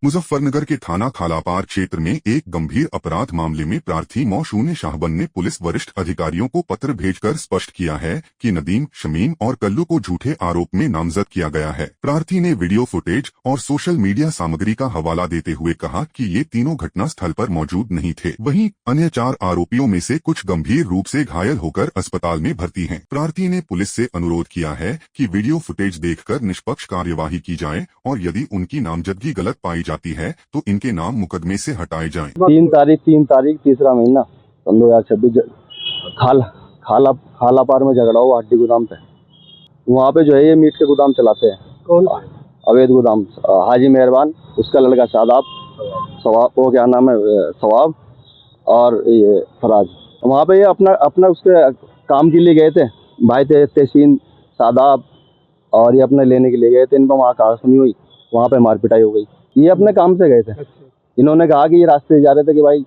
मुजफ्फरनगर के थाना खालापार क्षेत्र में एक गंभीर अपराध मामले में प्रार्थी मौसून शाहबन ने पुलिस वरिष्ठ अधिकारियों को पत्र भेजकर स्पष्ट किया है कि नदीम, शमीम और कल्लू को झूठे आरोप में नामजद किया गया है। प्रार्थी ने वीडियो फुटेज और सोशल मीडिया सामग्री का हवाला देते हुए कहा कि ये तीनों घटना स्थल पर मौजूद नहीं थे। वहीं अन्य 4 आरोपियों में से कुछ गंभीर रूप से घायल होकर अस्पताल में भर्ती हैं। प्रार्थी ने पुलिस से अनुरोध किया है कि वीडियो फुटेज देखकर निष्पक्ष कार्यवाही की जाए और यदि उनकी नामजदगी गलत पाई जाती है तो इनके नाम मुकदमे से हटाए जाएं। 3 तारीख तीसरा महीना 2026 खालापार में झगड़ा हुआ हड्डी गोदाम पे। वहाँ पे जो है ये मीट के गोदाम चलाते हैं। कौन? अवैध गोदाम। हाजी मेहरबान, उसका लड़का शादाब, सवाब, वो क्या नाम है, सवाब और ये फराज। वहाँ पे ये अपना उसके काम के लिए गए थे। भाई थे तहसीन, शादाब और ये अपने लेने के लिए गए थे। इन पर वहाँ कागज सुनी हुई, वहाँ पे मार पिटाई हो गई। ये अपने काम से गए थे। इन्होंने कहा कि ये रास्ते से जा रहे थे कि भाई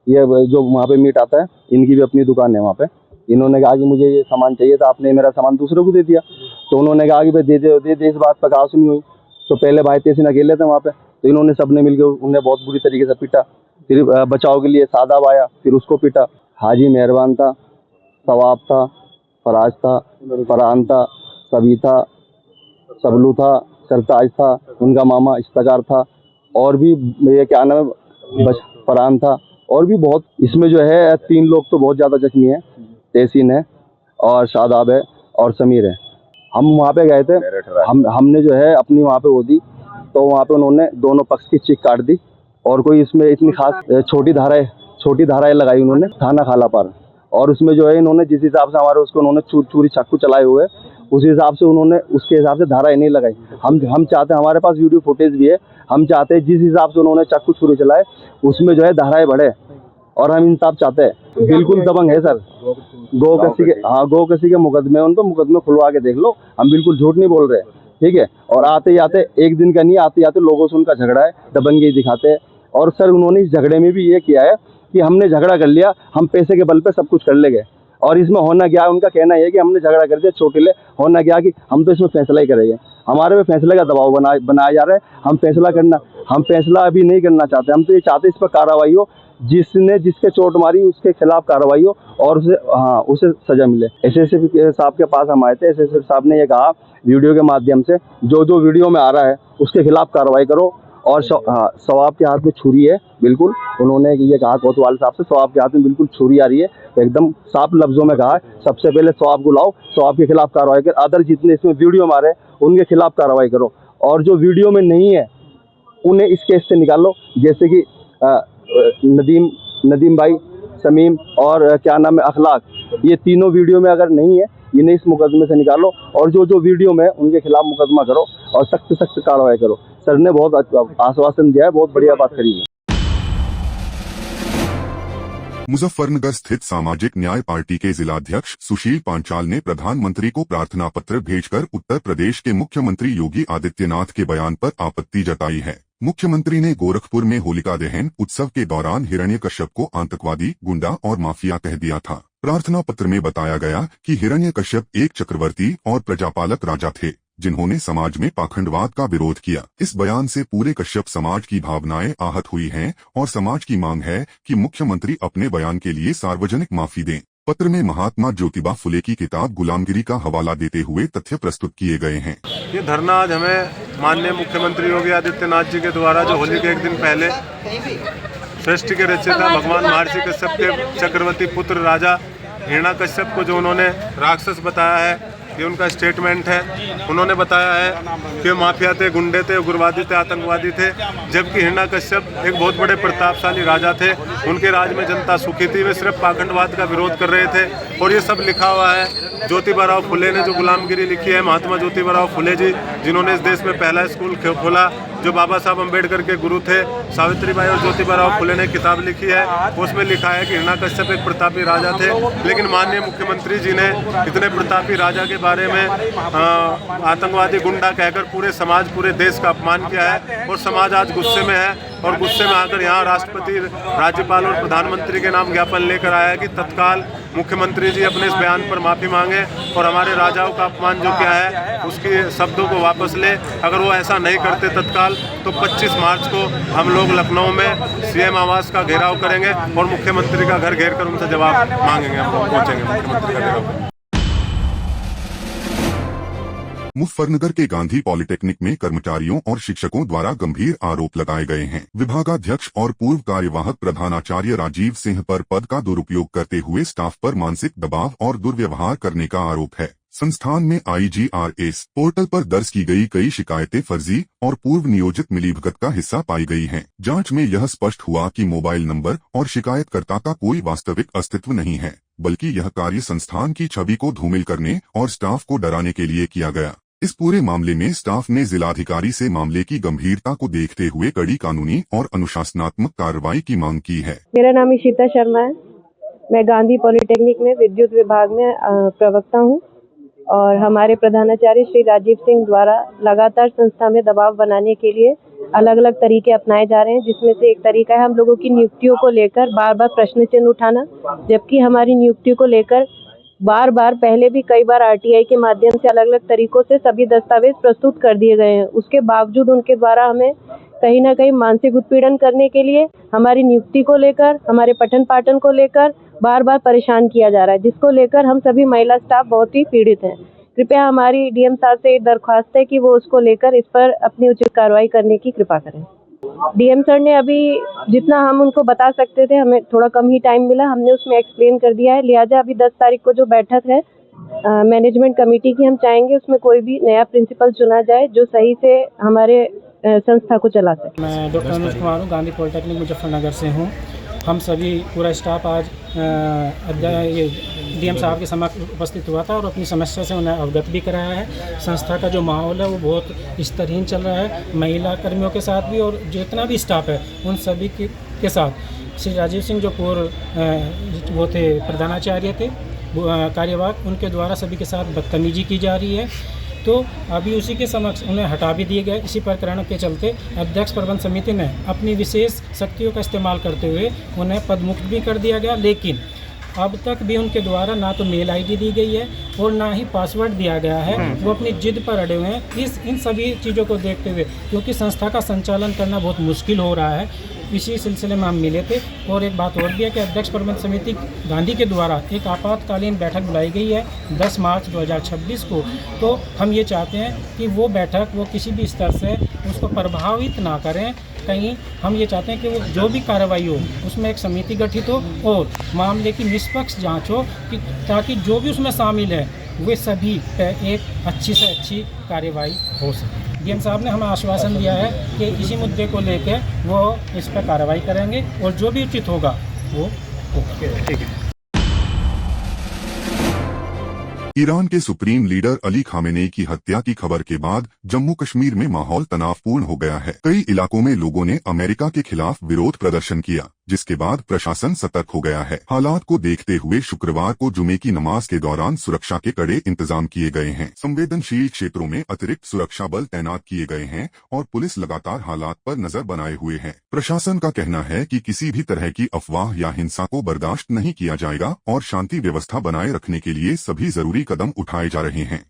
ये जो वहाँ पे मीट आता है, इनकी भी अपनी दुकान है वहाँ पे। इन्होंने कहा कि मुझे ये सामान चाहिए था, आपने मेरा सामान दूसरे को दे दिया। तो उन्होंने कहा कि भाई दे दे। इस बात पर कहा सुनी हुई। तो पहले भाई तहसीन अकेले थे वहाँ पे, तो इन्होंने सबने मिलकर उन्हें बहुत बुरी तरीके से पीटा। फिर बचाव के लिए शादाब आया, फिर उसको पीटा। हाजी मेहरबान था, सवाब था, फराज था, फरहान था, सभी था, सबलू था, सरताज था, उनका मामा इश्तकार था और भी ये क्या नाम है, फरहान था और भी बहुत। इसमें जो है 3 लोग तो बहुत ज़्यादा जख्मी हैं। तहसीन है और शादाब है और समीर है। हम वहाँ पे गए थे। हमने जो है अपनी वहाँ पे वो दी, तो वहाँ पे उन्होंने दोनों पक्ष की चीख काट दी और कोई इसमें इतनी खास छोटी धाराएं लगाई उन्होंने थाना खालापार। और उसमें जो है इन्होंने जिस हिसाब से हमारे उसको उन्होंने छुरी चाकू चलाए हुए, उस हिसाब से उन्होंने उसके हिसाब से धाराएं नहीं लगाई। हम चाहते हैं, हमारे पास वीडियो फुटेज भी है, हम चाहते हैं जिस हिसाब से उन्होंने चाकू छुरी चलाए उसमें जो है धाराएं बढ़े और हम इंसाफ चाहते हैं। बिल्कुल दबंग है सर। गो कसी के मुकदमे, उनको मुकदमे खुलवा के देख लो। हम बिल्कुल झूठ नहीं बोल रहे, ठीक है। और आते आते एक दिन का नहीं, आते आते लोगों से उनका झगड़ा है, दबंगी दिखाते हैं। और सर उन्होंने इस झगड़े में भी ये किया है कि हमने झगड़ा कर लिया, हम पैसे के बल पे सब कुछ कर लेंगे। और इसमें होना क्या है, उनका कहना है कि हमने झगड़ा कर दिया चोटिले, होना क्या कि हम तो इसमें फैसला ही करेंगे। हमारे पे फैसले का दबाव बनाया जा रहा है। हम फैसला अभी नहीं करना चाहते। हम तो ये चाहते इस पर कार्रवाई हो, जिसके चोट मारी उसके खिलाफ कार्रवाई हो और उसे सजा मिले। एसएसपी साहब के पास हम आए थे। एसएसपी साहब ने ये कहा वीडियो के माध्यम से, जो वीडियो में आ रहा है उसके खिलाफ कार्रवाई करो। और सवाब के हाथ में छुरी है, बिल्कुल उन्होंने ये कहा कोतवाल साहब से, सवाब के हाथ में बिल्कुल छुरी आ रही है। एकदम साफ लफ्जों में कहा सबसे पहले सवाब को लाओ, सवाब के खिलाफ कार्रवाई कर। अदर जितने इसमें वीडियो मारे उनके खिलाफ कार्रवाई करो और जो वीडियो में नहीं है उन्हें इस केस से निकालो। जैसे कि नदीम भाई, शमीम और क्या नाम है, अखलाक, ये तीनों वीडियो में अगर नहीं है इन्हें इस मुकदमे से निकालो और जो वीडियो में उनके खिलाफ मुकदमा करो और सख्त कार्रवाई करो। सर ने बहुत आश्वासन दिया है, बहुत बढ़िया बात करी है। मुजफ्फरनगर स्थित सामाजिक न्याय पार्टी के जिलाध्यक्ष सुशील पांचाल ने प्रधानमंत्री को प्रार्थना पत्र भेजकर उत्तर प्रदेश के मुख्यमंत्री योगी आदित्यनाथ के बयान पर आपत्ति जताई है। मुख्यमंत्री ने गोरखपुर में होलिका दहन उत्सव के दौरान हिरण्यकश्यप को आतंकवादी, गुंडा और माफिया कह दिया था। प्रार्थना पत्र में बताया गया कि हिरण्यकश्यप एक चक्रवर्ती और प्रजापालक राजा थे जिन्होंने समाज में पाखंडवाद का विरोध किया। इस बयान से पूरे कश्यप समाज की भावनाएं आहत हुई हैं और समाज की मांग है कि मुख्यमंत्री अपने बयान के लिए सार्वजनिक माफी दें। पत्र में महात्मा ज्योतिबा फुले की किताब गुलामगिरी का हवाला देते हुए तथ्य प्रस्तुत किए गए हैं। ये धरना आज हमें माननीय मुख्यमंत्री योगी आदित्यनाथ जी के द्वारा जो होली के एक दिन पहले सृष्टि के रचयिता भगवान महर्षि कश्यप के चक्रवर्ती पुत्र राजा हिरण्यकश्यप को जो उन्होंने राक्षस बताया है, ये उनका स्टेटमेंट है। उन्होंने बताया है कि माफिया थे, गुंडे थे, उग्रवादी थे, आतंकवादी थे, जबकि हिरण्यकश्यप एक बहुत बड़े प्रतापशाली राजा थे। उनके राज में जनता सुखी थी, वे सिर्फ पाखंडवाद का विरोध कर रहे थे। और ये सब लिखा हुआ है ज्योतिबा फुले ने जो गुलामगिरी लिखी है। महात्मा ज्योतिबा फुले जी, जिन्होंने इस देश में पहला स्कूल खोला, जो बाबा साहब अम्बेडकर के गुरु थे। सावित्रीबाई और ज्योतिबा फुले ने किताब लिखी है, उसमें लिखा है कि हिरण्यकश्यप एक प्रतापी राजा थे। लेकिन माननीय मुख्यमंत्री जी ने इतने प्रतापी राजा के बारे में आतंकवादी, गुंडा कहकर पूरे समाज, पूरे देश का अपमान किया है। और समाज आज गुस्से में है और गुस्से में आकर यहाँ राष्ट्रपति, राज्यपाल और प्रधानमंत्री के नाम ज्ञापन लेकर आया है कि तत्काल मुख्यमंत्री जी अपने इस बयान पर माफ़ी मांगे और हमारे राजाओं का अपमान जो क्या है उसके शब्दों को वापस ले। अगर वो ऐसा नहीं करते तत्काल तो 25 मार्च को हम लोग लखनऊ में सीएम आवास का घेराव करेंगे और मुख्यमंत्री का घर घेर कर उनसे जवाब मांगेंगे। हम लोग पहुँचेंगे मुख्यमंत्री का घेराव पर। मुजफ्फरनगर के गांधी पॉलिटेक्निक में कर्मचारियों और शिक्षकों द्वारा गंभीर आरोप लगाए गए हैं। विभागाध्यक्ष और पूर्व कार्यवाहक प्रधानाचार्य राजीव सिंह पर पद का दुरुपयोग करते हुए स्टाफ पर मानसिक दबाव और दुर्व्यवहार करने का आरोप है। संस्थान में IGRS पोर्टल पर दर्ज की गई कई शिकायतें फर्जी और पूर्व नियोजित मिलीभगत का हिस्सा पाई गई हैं। जांच में यह स्पष्ट हुआ कि मोबाइल नंबर और शिकायतकर्ता का कोई वास्तविक अस्तित्व नहीं है, बल्कि यह कार्य संस्थान की छवि को धूमिल करने और स्टाफ को डराने के लिए किया गया। इस पूरे मामले में स्टाफ ने जिलाधिकारी से मामले की गंभीरता को देखते हुए कड़ी कानूनी और अनुशासनात्मक कार्रवाई की मांग की है। मेरा नाम इशिता शर्मा है। मैं गांधी पॉलिटेक्निक में विद्युत विभाग में प्रवक्ता हूं और हमारे प्रधानाचार्य श्री राजीव सिंह द्वारा लगातार संस्था में दबाव बनाने के लिए अलग अलग तरीके अपनाए जा रहे हैं, जिसमें से एक तरीका है हम लोगों की नियुक्तियों को लेकर बार बार प्रश्न चिन्ह उठाना, जबकि हमारी नियुक्तियों को लेकर बार बार पहले भी कई बार RTI के माध्यम से अलग अलग तरीकों से सभी दस्तावेज प्रस्तुत कर दिए गए हैं। उसके बावजूद उनके द्वारा हमें कहीं ना कहीं मानसिक उत्पीड़न करने के लिए हमारी नियुक्ति को लेकर, हमारे पठन पाठन को लेकर बार बार परेशान किया जा रहा है, जिसको लेकर हम सभी महिला स्टाफ बहुत ही पीड़ित हैं। कृपया हमारी DM साहब से दरख्वास्त है कि वो उसको लेकर इस पर अपनी उचित कार्रवाई करने की कृपा करें। DM सर ने अभी जितना हम उनको बता सकते थे, हमें थोड़ा कम ही टाइम मिला, हमने उसमें एक्सप्लेन कर दिया है। लिहाजा अभी 10 तारीख को जो बैठक है मैनेजमेंट कमेटी की, हम चाहेंगे उसमें कोई भी नया प्रिंसिपल चुना जाए जो सही से हमारे संस्था को चला सके। मैं डॉक्टर अनुज कुमार हूँ, गांधी पॉलिटेक्निक मुजफ्फरनगर से हूँ। हम सभी पूरा स्टाफ आज DM साहब के समक्ष उपस्थित हुआ था और अपनी समस्या से उन्हें अवगत भी कराया है। संस्था का जो माहौल है वो बहुत स्तरहीन चल रहा है, महिला कर्मियों के साथ भी और जितना भी स्टाफ है उन सभी के साथ। श्री राजीव सिंह जो पूर्व वो थे प्रधानाचार्य थे कार्यवाहक, उनके द्वारा सभी के साथ बदतमीजी की जा रही है, तो अभी उसी के समक्ष उन्हें हटा भी दिए गए। इसी प्रकरण के चलते अध्यक्ष प्रबंध समिति ने अपनी विशेष शक्तियों का इस्तेमाल करते हुए उन्हें पदमुक्त भी कर दिया गया, लेकिन अब तक भी उनके द्वारा ना तो मेल ID दी गई है और ना ही पासवर्ड दिया गया है। वो अपनी जिद पर अड़े हुए हैं। इन सभी चीज़ों को देखते हुए, क्योंकि संस्था का संचालन करना बहुत मुश्किल हो रहा है, इसी सिलसिले में हम मिले थे। और एक बात और भी है कि अध्यक्ष प्रबंध समिति गांधी के द्वारा एक आपातकालीन बैठक बुलाई गई है 10 मार्च 2026 को। तो हम ये चाहते हैं कि वो बैठक वो किसी भी स्तर से उसको प्रभावित ना करें। कहीं हम ये चाहते हैं कि वो जो भी कार्रवाई हो उसमें एक समिति गठित हो और मामले की निष्पक्ष जांच हो, कि ताकि जो भी उसमें शामिल है वे सभी पर एक अच्छी से अच्छी कार्रवाई हो सके। DM साहब ने हमें आश्वासन दिया है कि इसी मुद्दे को लेकर वो इस पर कार्रवाई करेंगे और जो भी उचित होगा वो होगा। ठीक है। ईरान के सुप्रीम लीडर अली खामेनेई की हत्या की खबर के बाद जम्मू कश्मीर में माहौल तनावपूर्ण हो गया है। कई इलाकों में लोगों ने अमेरिका के खिलाफ विरोध प्रदर्शन किया, जिसके बाद प्रशासन सतर्क हो गया है। हालात को देखते हुए शुक्रवार को जुमे की नमाज के दौरान सुरक्षा के कड़े इंतजाम किए गए हैं। संवेदनशील क्षेत्रों में अतिरिक्त सुरक्षा बल तैनात किए गए हैं और पुलिस लगातार हालात पर नजर बनाए हुए है। प्रशासन का कहना है कि किसी भी तरह की अफवाह या हिंसा को बर्दाश्त नहीं किया जाएगा और शांति व्यवस्था बनाए रखने के लिए सभी जरूरी कदम उठाए जा रहे हैं।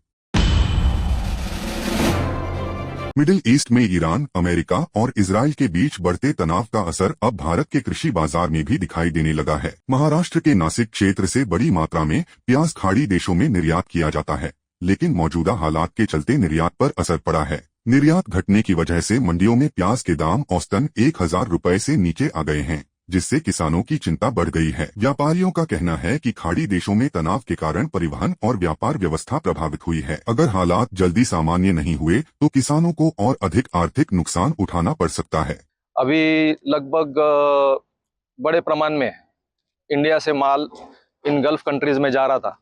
मिडिल ईस्ट में ईरान, अमेरिका और इजराइल के बीच बढ़ते तनाव का असर अब भारत के कृषि बाजार में भी दिखाई देने लगा है। महाराष्ट्र के नासिक क्षेत्र से बड़ी मात्रा में प्याज खाड़ी देशों में निर्यात किया जाता है, लेकिन मौजूदा हालात के चलते निर्यात पर असर पड़ा है। निर्यात घटने की वजह से मंडियों में प्याज के दाम औसतन 1000 रुपए से नीचे आ गए हैं, जिससे किसानों की चिंता बढ़ गई है। व्यापारियों का कहना है कि खाड़ी देशों में तनाव के कारण परिवहन और व्यापार व्यवस्था प्रभावित हुई है। अगर हालात जल्दी सामान्य नहीं हुए तो किसानों को और अधिक आर्थिक नुकसान उठाना पड़ सकता है। अभी लगभग बड़े प्रमाण में इंडिया से माल इन गल्फ कंट्रीज में जा रहा था।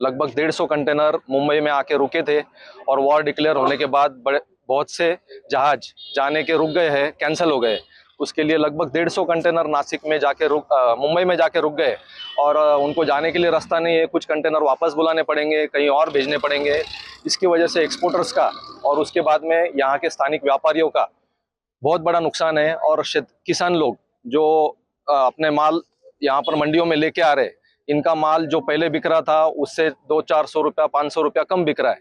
लगभग 150 कंटेनर मुंबई में आके रुके थे और वॉर डिक्लेयर होने के बाद बहुत से जहाज जाने के रुक गए हैं, कैंसिल हो गए। उसके लिए लगभग 150 कंटेनर नासिक में जाके मुंबई में जाके रुक गए और उनको जाने के लिए रास्ता नहीं है। कुछ कंटेनर वापस बुलाने पड़ेंगे, कहीं और भेजने पड़ेंगे। इसकी वजह से एक्सपोर्टर्स का और उसके बाद में यहाँ के स्थानिक व्यापारियों का बहुत बड़ा नुकसान है। और किसान लोग जो अपने माल यहाँ पर मंडियों में लेके आ रहे, इनका माल जो पहले बिक रहा था उससे 200-400 रुपया 500 रुपया कम बिक रहा है।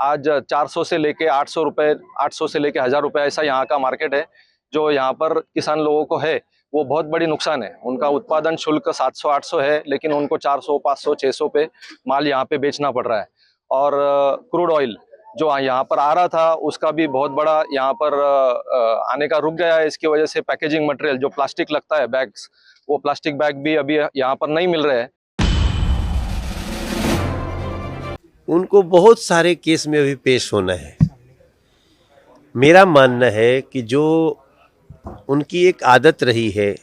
आज 400 से लेके 800 रुपये, 800 से लेके 1000 रुपये ऐसा यहाँ का मार्केट है। जो यहाँ पर किसान लोगों को है वो बहुत बड़ी नुकसान है। उनका उत्पादन शुल्क 700-800 है, लेकिन उनको 400, 500, 600 पे माल यहाँ पे बेचना पड़ रहा है। और क्रूड ऑयल जो यहाँ पर आ रहा था उसका भी बहुत बड़ा यहाँ पर आने का रुक गया है। इसकी वजह से पैकेजिंग मटेरियल जो प्लास्टिक लगता है बैग्स, वो प्लास्टिक बैग भी अभी यहाँ पर नहीं मिल रहे हैं। उनको बहुत सारे केस में अभी पेश होना है। मेरा मानना है कि जो उनकी एक आदत रही है,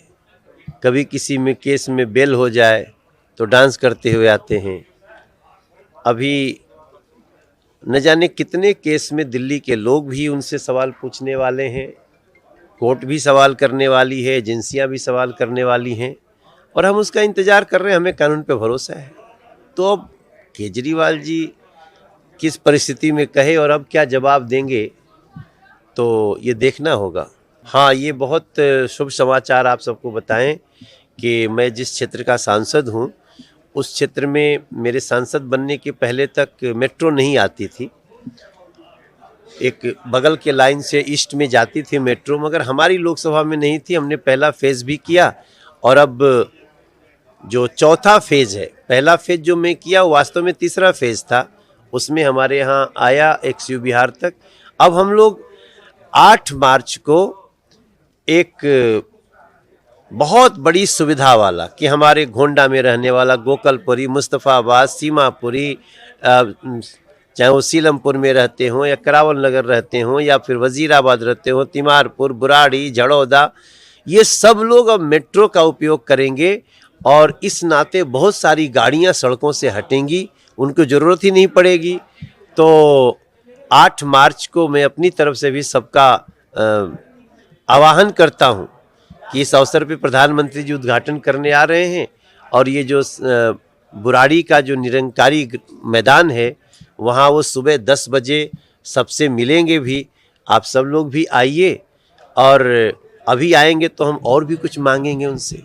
कभी किसी में केस में बेल हो जाए तो डांस करते हुए आते हैं। अभी न जाने कितने केस में दिल्ली के लोग भी उनसे सवाल पूछने वाले हैं, कोर्ट भी सवाल करने वाली है, एजेंसियां भी सवाल करने वाली हैं, और हम उसका इंतज़ार कर रहे हैं। हमें कानून पे भरोसा है। तो अब केजरीवाल जी किस परिस्थिति में कहे और अब क्या जवाब देंगे तो ये देखना होगा। हाँ, ये बहुत शुभ समाचार आप सबको बताएं कि मैं जिस क्षेत्र का सांसद हूँ उस क्षेत्र में मेरे सांसद बनने के पहले तक मेट्रो नहीं आती थी। एक बगल के लाइन से ईस्ट में जाती थी मेट्रो, मगर हमारी लोकसभा में नहीं थी। हमने पहला फेज़ भी किया और अब जो चौथा फेज़ है, पहला फेज़ जो मैं किया वो वास्तव में तीसरा फेज़ था, उसमें हमारे यहाँ आया XU बिहार तक। अब हम लोग 8 मार्च को एक बहुत बड़ी सुविधा वाला कि हमारे गोंडा में रहने वाला गोकलपुरी, मुस्तफ़ाबाद, सीमापुरी, चाहे वो सीलमपुर में रहते हों या करावल नगर रहते हों या फिर वजीराबाद रहते हों, तिमारपुर, बुराड़ी, झड़ौदा, ये सब लोग अब मेट्रो का उपयोग करेंगे और इस नाते बहुत सारी गाड़ियां सड़कों से हटेंगी, उनको ज़रूरत ही नहीं पड़ेगी। तो 8 मार्च को मैं अपनी तरफ से भी सबका आह्वान करता हूं कि इस अवसर पे प्रधानमंत्री जी उद्घाटन करने आ रहे हैं और ये जो बुराड़ी का जो निरंकारी मैदान है वहाँ वो सुबह 10 बजे सबसे मिलेंगे भी। आप सब लोग भी आइए, और अभी आएंगे तो हम और भी कुछ मांगेंगे उनसे।